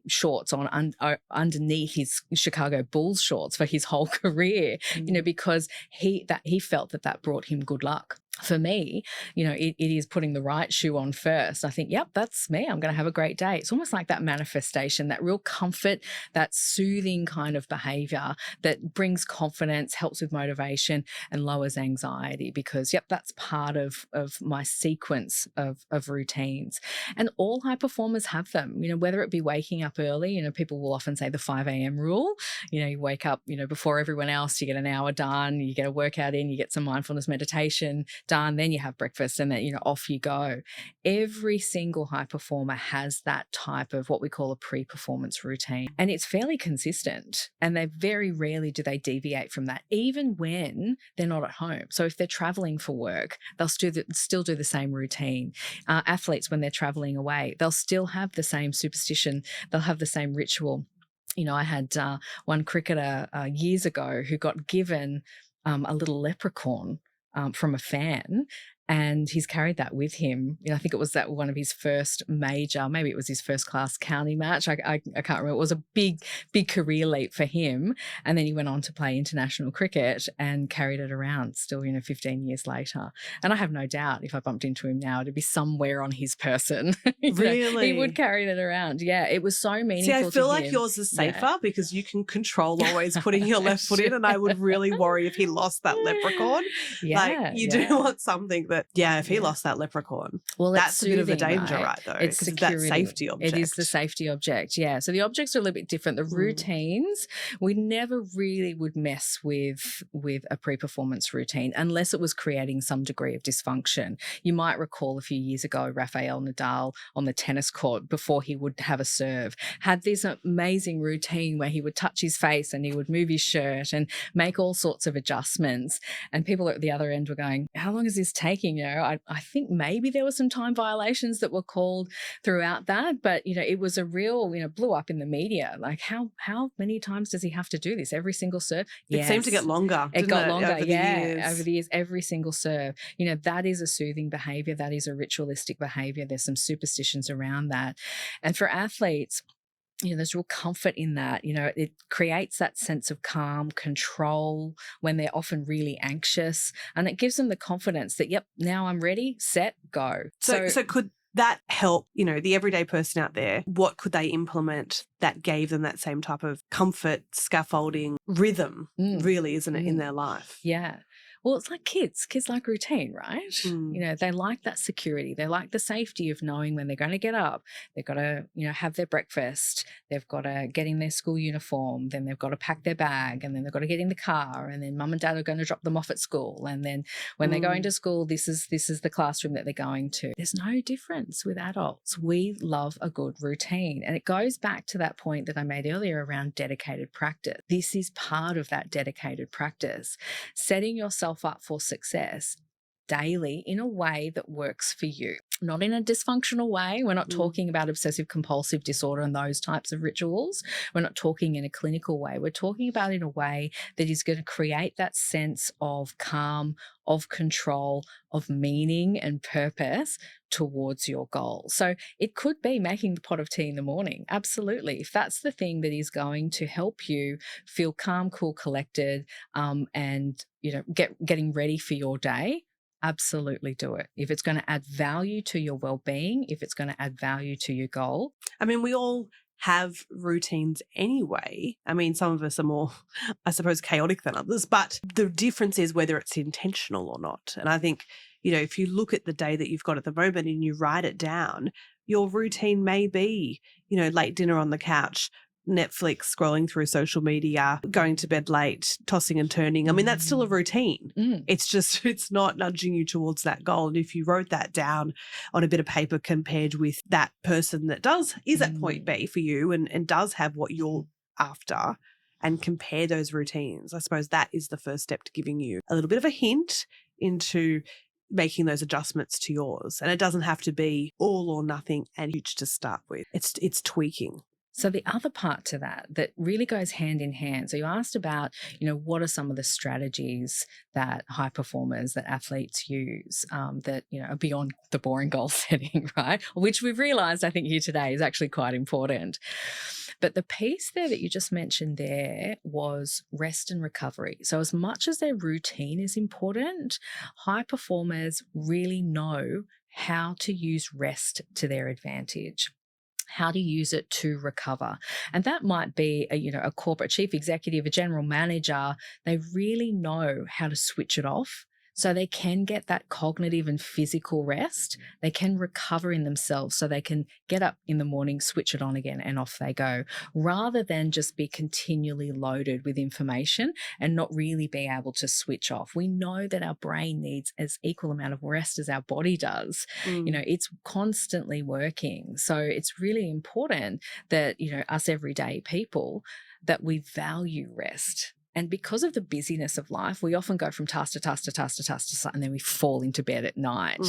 shorts on underneath his Chicago Bulls shorts for his whole career, because he felt that brought him good luck. For me, it is putting the right shoe on first. I think, yep, that's me. I'm going to have a great day. It's almost like that manifestation, that real comfort, that soothing kind of behavior that brings confidence, helps with motivation and lowers anxiety because, yep, that's part of my sequence of routines. And all high performers have them, whether it be waking up early, people will often say the 5 a.m. rule. You wake up, before everyone else, you get an hour done, you get a workout in, you get some mindfulness meditation done, then you have breakfast and then, off you go. Every single high performer has that type of what we call a pre-performance routine. And it's fairly consistent. And they very rarely do they deviate from that, even when they're not at home. So if they're traveling for work, they'll still do the same routine. Athletes, when they're traveling away, they'll still have the same superstition. They'll have the same ritual. I had one cricketer years ago who got given a little leprechaun from a fan, and he's carried that with him. I think it was that one of his first major, maybe it was his first class county match. I can't remember. It was a big career leap for him. And then he went on to play international cricket and carried it around still, 15 years later. And I have no doubt if I bumped into him now, it'd be somewhere on his person. Really? He would carry that around. Yeah, it was so meaningful. See, I feel like him. yours is safer because you can control always putting your left foot in, and I would really worry if he lost that leprechaun. Yeah, you do want something that, if he lost that leprechaun, well, that's soothing, a bit of a danger, right, though? It's security. That safety object. It is the safety object, yeah. So the objects are a little bit different. The routines, we never really would mess with a pre-performance routine unless it was creating some degree of dysfunction. You might recall a few years ago, Rafael Nadal on the tennis court before he would have a serve had this amazing routine where he would touch his face and he would move his shirt and make all sorts of adjustments. And people at the other end were going, how long is this taking? I think maybe there were some time violations that were called throughout that, but it was a real, blew up in the media. Like how many times does he have to do this? Every single serve? It seemed to get longer. It got longer, over the years. Over the years, every single serve. That is a soothing behavior. That is a ritualistic behavior. There's some superstitions around that. And for athletes, there's real comfort in that. It creates that sense of calm, control when they're often really anxious. And it gives them the confidence that, yep, now I'm ready, set, go. So could that help, the everyday person out there? What could they implement that gave them that same type of comfort, scaffolding, rhythm, really, isn't it, in their life? Yeah. Well, it's like kids. Kids like routine, right? They like that security. They like the safety of knowing when they're going to get up. They've got to, have their breakfast. They've got to get in their school uniform. Then they've got to pack their bag, and then they've got to get in the car. And then mum and dad are going to drop them off at school. And then when they're going to school, this is the classroom that they're going to. There's no difference with adults. We love a good routine. And it goes back to that point that I made earlier around dedicated practice. This is part of that dedicated practice. Setting yourself up for success daily in a way that works for you. Not in a dysfunctional way. We're not talking about obsessive compulsive disorder and those types of rituals. We're not talking in a clinical way. We're talking about in a way that is going to create that sense of calm, of control, of meaning and purpose towards your goal. So it could be making the pot of tea in the morning. Absolutely. If that's the thing that is going to help you feel calm, cool, collected, and getting ready for your day, absolutely do it. If it's going to add value to your well-being, if it's going to add value to your goal. I mean, we all have routines anyway. I mean, some of us are more, I suppose, chaotic than others, but the difference is whether it's intentional or not. And I think, if you look at the day that you've got at the moment and you write it down, your routine may be, late dinner on the couch, Netflix, scrolling through social media, going to bed late, tossing and turning. I mean, that's still a routine. It's not nudging you towards that goal. And if you wrote that down on a bit of paper compared with that person that is at point B for you and does have what you're after, and compare those routines, I suppose that is the first step to giving you a little bit of a hint into making those adjustments to yours. And it doesn't have to be all or nothing and huge to start with. It's tweaking. So the other part to that really goes hand in hand. So you asked about, what are some of the strategies that high performers, that athletes use that, are beyond the boring goal setting, right? Which we've realized, I think, here today is actually quite important. But the piece there that you just mentioned there was rest and recovery. So as much as their routine is important, high performers really know how to use rest to their advantage, how to use it to recover. And that might be a corporate chief executive, a general manager. They really know how to switch it off so they can get that cognitive and physical rest. They can recover in themselves so they can get up in the morning, switch it on again, and off they go, rather than just be continually loaded with information and not really be able to switch off. We know that our brain needs as equal amount of rest as our body does. It's constantly working. So it's really important that, us everyday people, that we value rest. And because of the busyness of life, we often go from task to task to task to task to task, and then we fall into bed at night.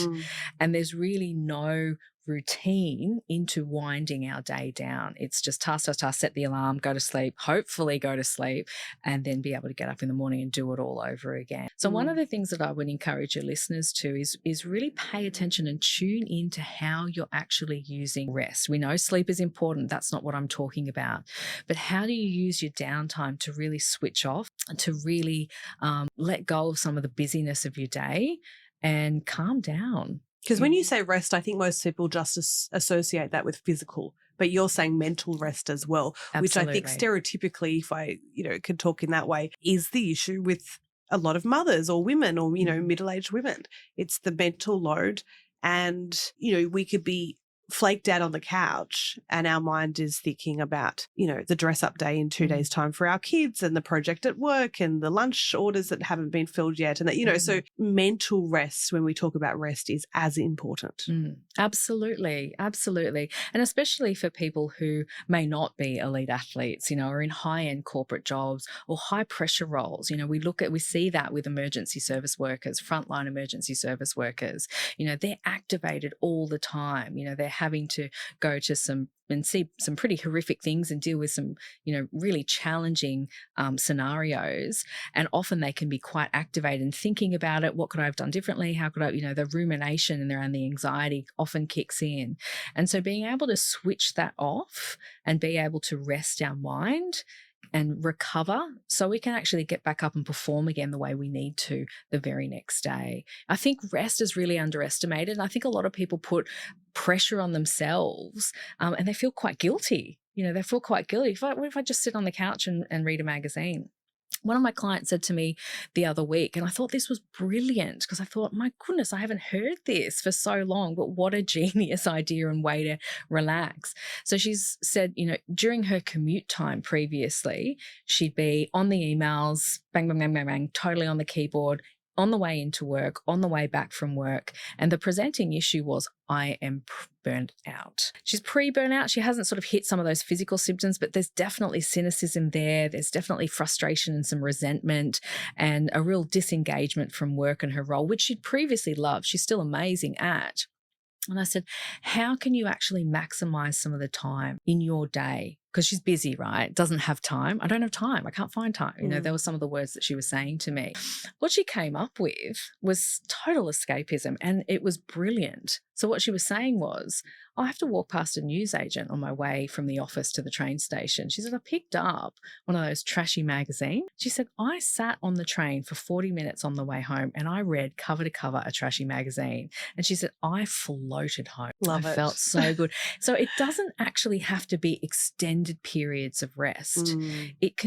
And there's really no routine into winding our day down. It's just task, task, task, set the alarm, go to sleep, hopefully go to sleep, and then be able to get up in the morning and do it all over again. So one of the things that I would encourage your listeners to is really pay attention and tune into how you're actually using rest. We know sleep is important. That's not what I'm talking about. But how do you use your downtime to really switch off, to really let go of some of the busyness of your day and calm down? Because when you say rest, I think most people just associate that with physical, but you're saying mental rest as well, which I think stereotypically, if I, could talk in that way, is the issue with a lot of mothers or women or, middle-aged women. It's the mental load, and, we could be flaked out on the couch and our mind is thinking about, the dress up day in 2 days' time for our kids and the project at work and the lunch orders that haven't been filled yet. And that, so mental rest, when we talk about rest, is as important. Absolutely. Absolutely. And especially for people who may not be elite athletes, or in high-end corporate jobs or high pressure roles. We see that with emergency service workers, frontline emergency service workers. They're activated all the time. They're having to go to see some pretty horrific things and deal with some, really challenging scenarios. And often they can be quite activated and thinking about it. What could I have done differently? How could I, the rumination and the anxiety often kicks in. And so being able to switch that off and be able to rest our mind and recover so we can actually get back up and perform again the way we need to the very next day. I think rest is really underestimated. And I think a lot of people put pressure on themselves and they feel quite guilty. They feel quite guilty. What if I just sit on the couch and read a magazine? One of my clients said to me the other week, and I thought this was brilliant because I thought, my goodness, I haven't heard this for so long, but what a genius idea and way to relax. So she's said, during her commute time previously, she'd be on the emails, bang, bang, bang, bang, bang, totally on the keyboard, on the way into work, on the way back from work. And the presenting issue was, I am burnt out. She's pre-burnout. She hasn't sort of hit some of those physical symptoms, but there's definitely cynicism there. There's definitely frustration and some resentment and a real disengagement from work and her role, which she'd previously loved. She's still amazing at. And I said, how can you actually maximize some of the time in your day? Because she's busy, right? Doesn't have time. I don't have time. I can't find time. There were some of the words that she was saying to me. What she came up with was total escapism, and it was brilliant. So what she was saying was, I have to walk past a newsagent on my way from the office to the train station. She said, I picked up one of those trashy magazines. She said, I sat on the train for 40 minutes on the way home and I read cover to cover a trashy magazine. And she said, I floated home. Love it. Felt so good. So it doesn't actually have to be extended periods of rest. It's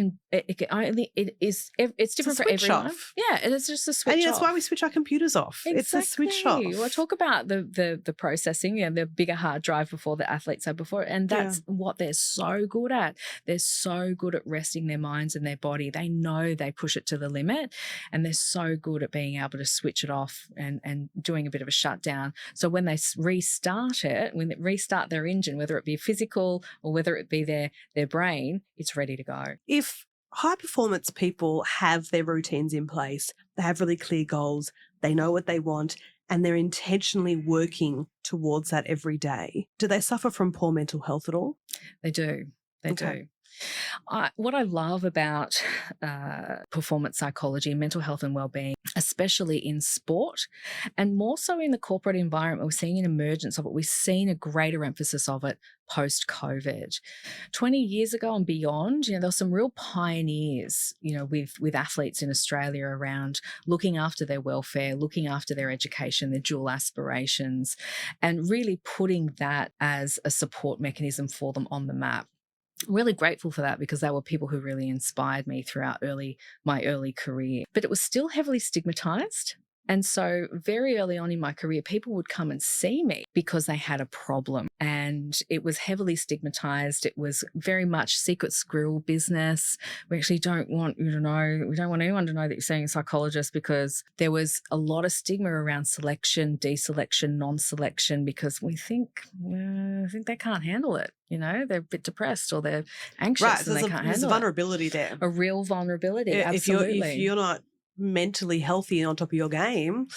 different for everyone. Off. Yeah, it's just a switch off. And that's why we switch our computers off. Exactly. It's a switch off. Well, talk about the processing, the bigger hard drive before the athletes had before. And that's what they're so good at. They're so good at resting their minds and their body. They know they push it to the limit, and they're so good at being able to switch it off and doing a bit of a shutdown. So when they restart it, when they restart their engine, whether it be physical or whether it be their brain, it's ready to go. If high performance people have their routines in place, they have really clear goals, they know what they want, and they're intentionally working towards that every day, do they suffer from poor mental health at all? They do. They do. What I love about performance psychology and mental health and wellbeing, especially in sport and more so in the corporate environment, we're seeing an emergence of it. We've seen a greater emphasis of it post-COVID. 20 years ago and beyond, there were some real pioneers, with athletes in Australia around looking after their welfare, looking after their education, their dual aspirations, and really putting that as a support mechanism for them on the map. Really grateful for that, because they were people who really inspired me throughout my early career. But it was still heavily stigmatized. And so very early on in my career, people would come and see me because they had a problem, and it was heavily stigmatized. It was very much secret squirrel business. We actually don't want you to know, we don't want anyone to know that you're seeing a psychologist, because there was a lot of stigma around selection, deselection, non-selection, because we think they can't handle it. They're a bit depressed or they're anxious and they can't handle it. There's a vulnerability there. A real vulnerability, absolutely. If you're not mentally healthy and on top of your game,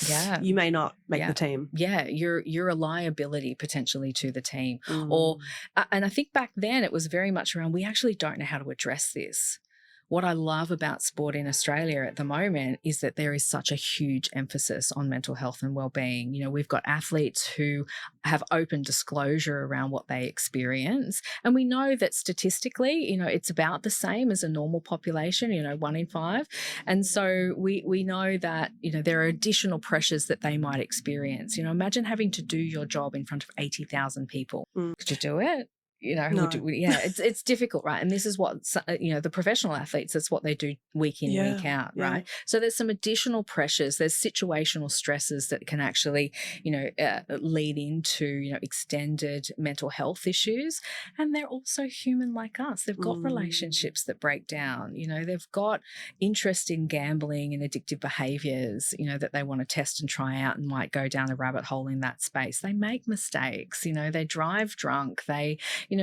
you may not make the team. Yeah, you're a liability potentially to the team. And I think back then it was very much around, we actually don't know how to address this. What I love about sport in Australia at the moment is that there is such a huge emphasis on mental health and wellbeing. We've got athletes who have open disclosure around what they experience. And we know that statistically, it's about the same as a normal population, 1 in 5. And so we know that, there are additional pressures that they might experience. Imagine having to do your job in front of 80,000 people. Could you do it? No. It's difficult, right? And this is what, the professional athletes, that's what they do week in, week out, right? So there's some additional pressures, there's situational stresses that can actually, lead into, extended mental health issues. And they're also human like us. They've got relationships that break down, they've got interest in gambling and addictive behaviors, that they want to test and try out and might go down a rabbit hole in that space. They make mistakes, they drive drunk, they,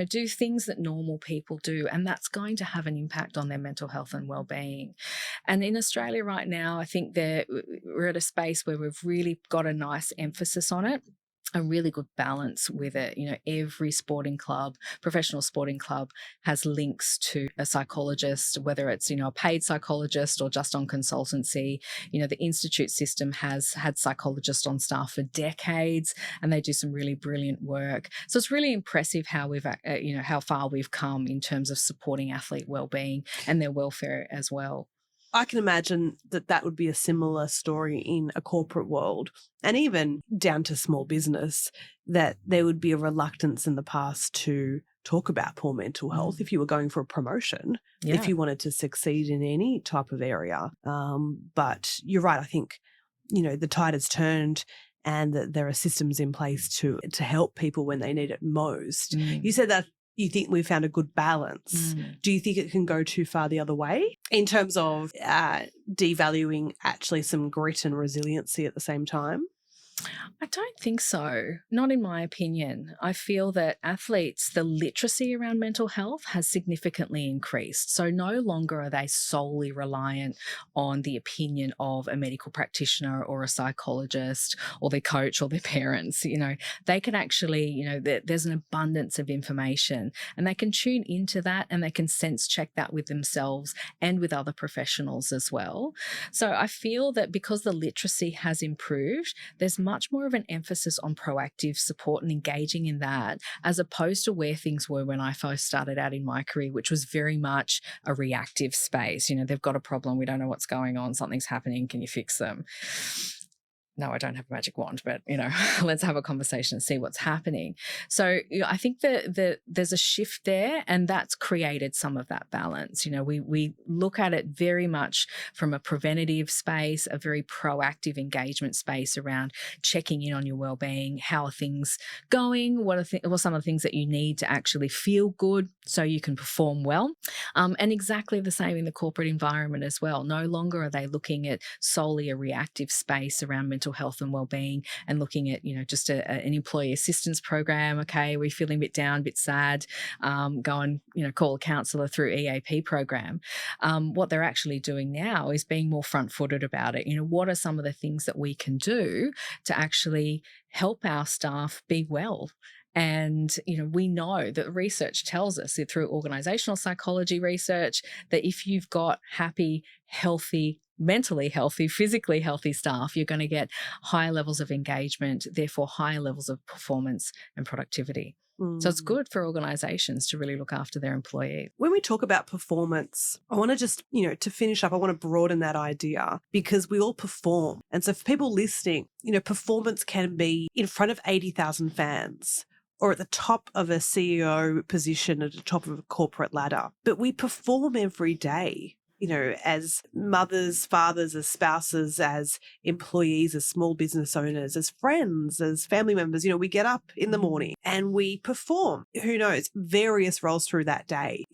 do things that normal people do, and that's going to have an impact on their mental health and well-being. And in Australia right now, I think we're at a space where we've really got a nice emphasis on it, a really good balance with it. Every sporting club, professional sporting club, has links to a psychologist, whether it's, a paid psychologist or just on consultancy. The institute system has had psychologists on staff for decades, and they do some really brilliant work. So it's really impressive how we've, how far we've come in terms of supporting athlete wellbeing and their welfare as well. I can imagine that would be a similar story in a corporate world, and even down to small business, that there would be a reluctance in the past to talk about poor mental health if you were going for a promotion, if you wanted to succeed in any type of area. But you're right. I think, the tide has turned, and that there are systems in place to help people when they need it most. You said that you think we've found a good balance. Do you think it can go too far the other way in terms of devaluing actually some grit and resiliency at the same time? I don't think so. Not in my opinion. I feel that athletes, the literacy around mental health has significantly increased. So no longer are they solely reliant on the opinion of a medical practitioner or a psychologist or their coach or their parents. They can actually, there's an abundance of information and they can tune into that and they can sense check that with themselves and with other professionals as well. So I feel that because the literacy has improved, there's much more of an emphasis on proactive support and engaging in that, as opposed to where things were when I first started out in my career, which was very much a reactive space. They've got a problem. We don't know what's going on. Something's happening. Can you fix them? No, I don't have a magic wand, but, let's have a conversation and see what's happening. So I think that there's a shift there, and that's created some of that balance. We look at it very much from a preventative space, a very proactive engagement space around checking in on your well-being. How are things going? What are some of the things that you need to actually feel good so you can perform well? And exactly the same in the corporate environment as well. No longer are they looking at solely a reactive space around mental health and well-being and looking at, just an employee assistance program. Okay, we're feeling a bit down, a bit sad, go and, call a counsellor through EAP program. What they're actually doing now is being more front-footed about it. What are some of the things that we can do to actually help our staff be well? And, we know that research tells us through organizational psychology research that if you've got happy, healthy, mentally healthy, physically healthy staff, you're going to get higher levels of engagement, therefore higher levels of performance and productivity. So it's good for organizations to really look after their employees. When we talk about performance, I want to just, to finish up, I want to broaden that idea because we all perform. And so for people listening, performance can be in front of 80,000 fans or at the top of a CEO position at the top of a corporate ladder. But we perform every day. As mothers, fathers, as spouses, as employees, as small business owners, as friends, as family members, we get up in the morning and we perform, who knows, various roles through that day.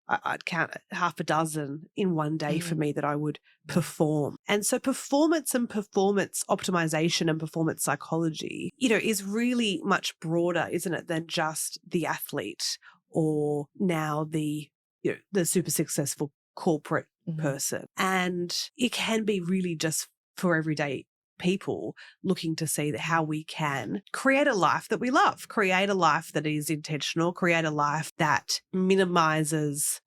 I'd count half a dozen in one day for me that I would perform. And so performance and performance optimization and performance psychology, is really much broader, isn't it, than just the athlete or now the super successful corporate person. And it can be really just for everyday people looking to see that how we can create a life that we love, create a life that is intentional, create a life that minimizes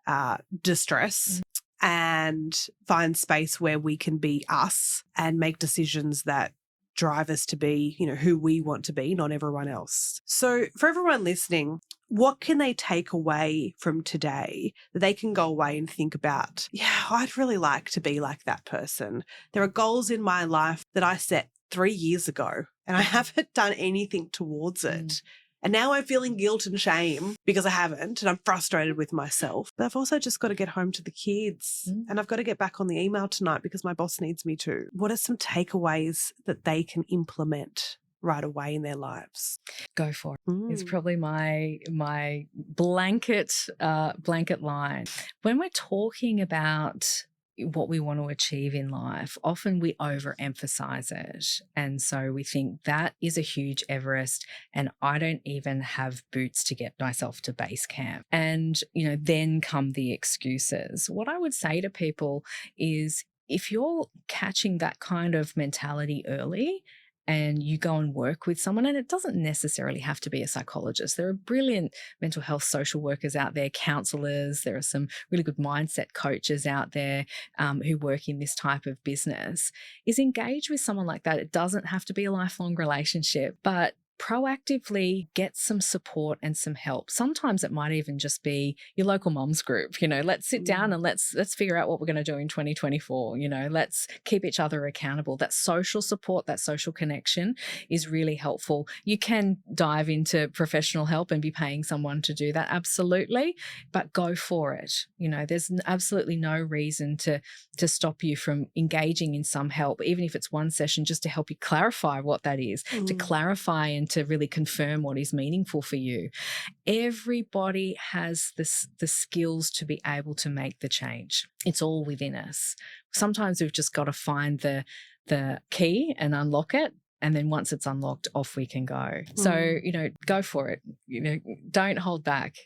distress and find space where we can be us and make decisions that drive us to be, who we want to be, not everyone else. So for everyone listening, what can they take away from today that they can go away and think about? Yeah, I'd really like to be like that person. There are goals in my life that I set 3 years ago and I haven't done anything towards it. And now I'm feeling guilt and shame because I haven't, and I'm frustrated with myself. But I've also just got to get home to the kids and I've got to get back on the email tonight because my boss needs me to. What are some takeaways that they can implement right away in their lives? Go for it. It's probably my blanket line. When we're talking about what we want to achieve in life, often we overemphasize it. And so we think that is a huge Everest and I don't even have boots to get myself to base camp. And, then come the excuses. What I would say to people is if you're catching that kind of mentality early, and you go and work with someone, and it doesn't necessarily have to be a psychologist. There are brilliant mental health social workers out there, counselors. There are some really good mindset coaches out there who work in this type of business. Is engage with someone like that. It doesn't have to be a lifelong relationship, but proactively get some support and some help. Sometimes it might even just be your local mums group. Let's sit down and let's figure out what we're going to do in 2024. Let's keep each other accountable. That social support, that social connection is really helpful. You can dive into professional help and be paying someone to do that, absolutely, but go for it. There's absolutely no reason to stop you from engaging in some help, even if it's one session, just to help you clarify what that is, to clarify and and to really confirm what is meaningful for you. Everybody has the skills to be able to make the change. It's all within us. Sometimes we've just got to find the key and unlock it. And then once it's unlocked, off we can go. So, go for it. Don't hold back.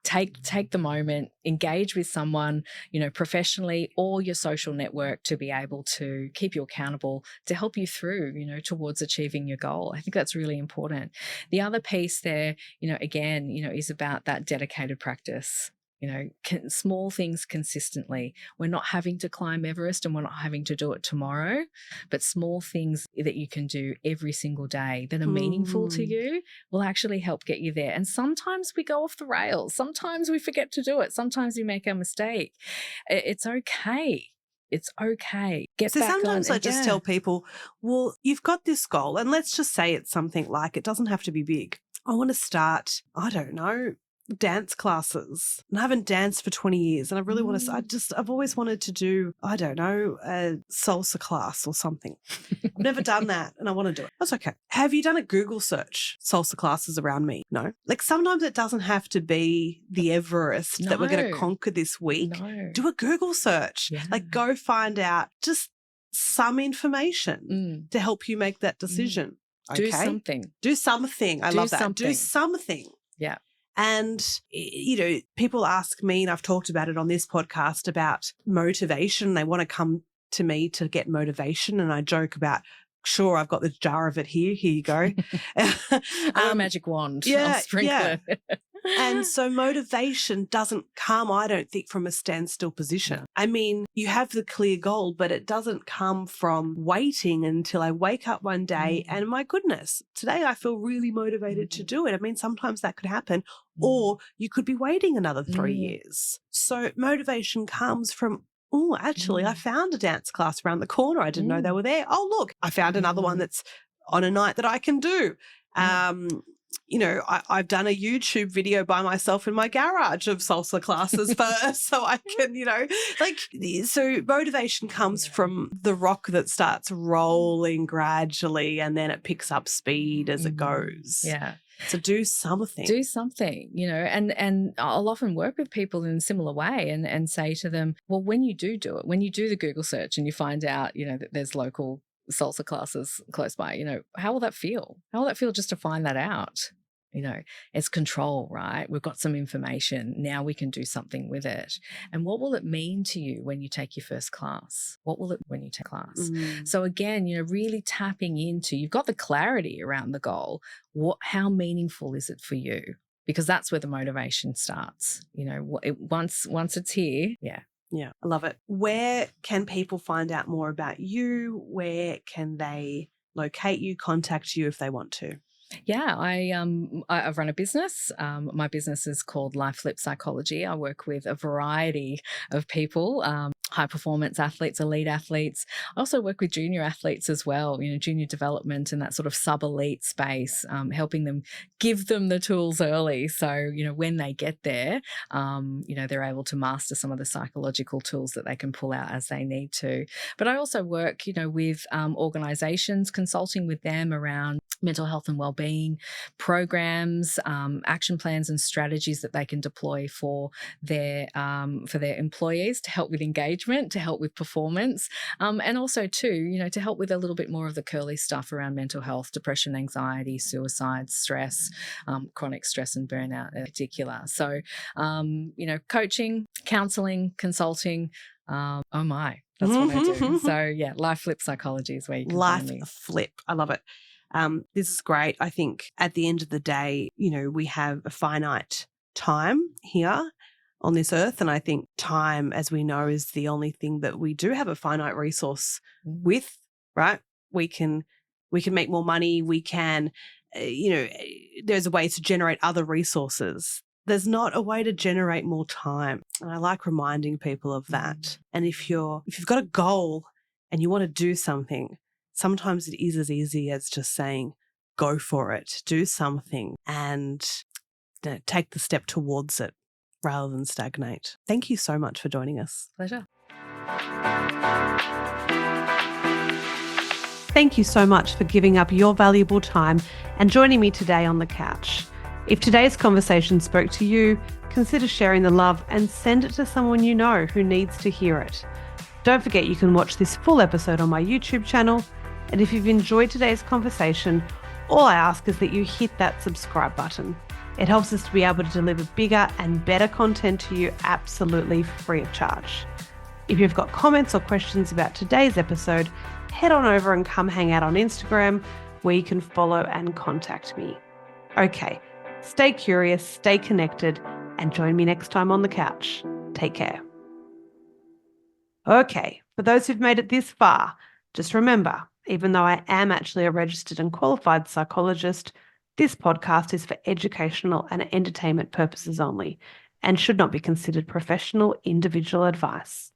Take the moment, engage with someone, professionally or your social network to be able to keep you accountable, to help you through, towards achieving your goal. I think that's really important. The other piece there, again, is about that dedicated practice. Small things consistently. We're not having to climb Everest and we're not having to do it tomorrow, but small things that you can do every single day that are meaningful to you will actually help get you there. And sometimes we go off the rails. Sometimes we forget to do it. Sometimes we make a mistake. It's okay. It's okay. So sometimes I just tell people, well, you've got this goal, and let's just say it's something like, it doesn't have to be big. I want to start, I don't know, dance classes, and I haven't danced for 20 years, and I really want to, I've always wanted to do, I don't know, a salsa class or something. I've never done that and I want to do it. That's okay. Have you done a Google search, salsa classes around me? No. Like sometimes it doesn't have to be the Everest that we're going to conquer this week. No. Do a Google search. Yeah. Like go find out just some information to help you make that decision. Okay? Do something. Do something. I love that. Do something. Yeah. And, people ask me, and I've talked about it on this podcast, about motivation. They want to come to me to get motivation. And I joke about, sure, I've got the jar of it here. Here you go. Or a magic wand. Yeah. I'll sprinkle it. And so motivation doesn't come, I don't think, from a standstill position. I mean, you have the clear goal, but it doesn't come from waiting until I wake up one day and my goodness, today I feel really motivated to do it. I mean, sometimes that could happen, or you could be waiting another 3 years. So motivation comes from, oh, actually, I found a dance class around the corner. I didn't know they were there. Oh, look, I found another one that's on a night that I can do. I've done a YouTube video by myself in my garage of salsa classes first, so I can, so motivation comes from the rock that starts rolling gradually and then it picks up speed as it goes. Yeah. So do something. Do something, and I'll often work with people in a similar way and say to them, well, when you do it, when you do the Google search and you find out, that there's local salsa classes close by, how will that feel? How will that feel just to find that out? It's control, right? We've got some information. Now we can do something with it. And what will it mean to you when you take your first class? What will it when you take class? So again, really tapping into, you've got the clarity around the goal. How meaningful is it for you? Because that's where the motivation starts. Once it's here, yeah. Yeah, I love it. Where can people find out more about you? Where can they locate you, contact you if they want to? Yeah, I've run a business. My business is called Life Flip Psychology. I work with a variety of people, high performance athletes, elite athletes. I also work with junior athletes as well, junior development and that sort of sub-elite space, helping them, give them the tools early. So, when they get there, they're able to master some of the psychological tools that they can pull out as they need to. But I also work, with organizations, consulting with them around mental health and wellbeing programs, action plans and strategies that they can deploy for their employees to help with engagement, to help with performance, and also too, to help with a little bit more of the curly stuff around mental health, depression, anxiety, suicide, stress, chronic stress and burnout in particular. So, coaching, counselling, consulting, that's what I do. So yeah, Life Flip Psychology is where you can find me. Life Flip. I love it. This is great. I think at the end of the day, we have a finite time here on this earth. And I think time, as we know, is the only thing that we do have a finite resource with, right? We can make more money. We can, there's a way to generate other resources. There's not a way to generate more time. And I like reminding people of that. And if you've got a goal and you want to do something, sometimes it is as easy as just saying, go for it, do something and take the step towards it rather than stagnate. Thank you so much for joining us. Pleasure. thank you so much for giving up your valuable time and joining me today on the couch. If today's conversation spoke to you, consider sharing the love and send it to someone you know who needs to hear it. Don't forget you can watch this full episode on my YouTube channel. And if you've enjoyed today's conversation, all I ask is that you hit that subscribe button. It helps us to be able to deliver bigger and better content to you absolutely free of charge. If you've got comments or questions about today's episode, head on over and come hang out on Instagram where you can follow and contact me. Okay, stay curious, stay connected, and join me next time on the couch. Take care. Okay, for those who've made it this far, just remember, even though I am actually a registered and qualified psychologist, this podcast is for educational and entertainment purposes only and should not be considered professional individual advice.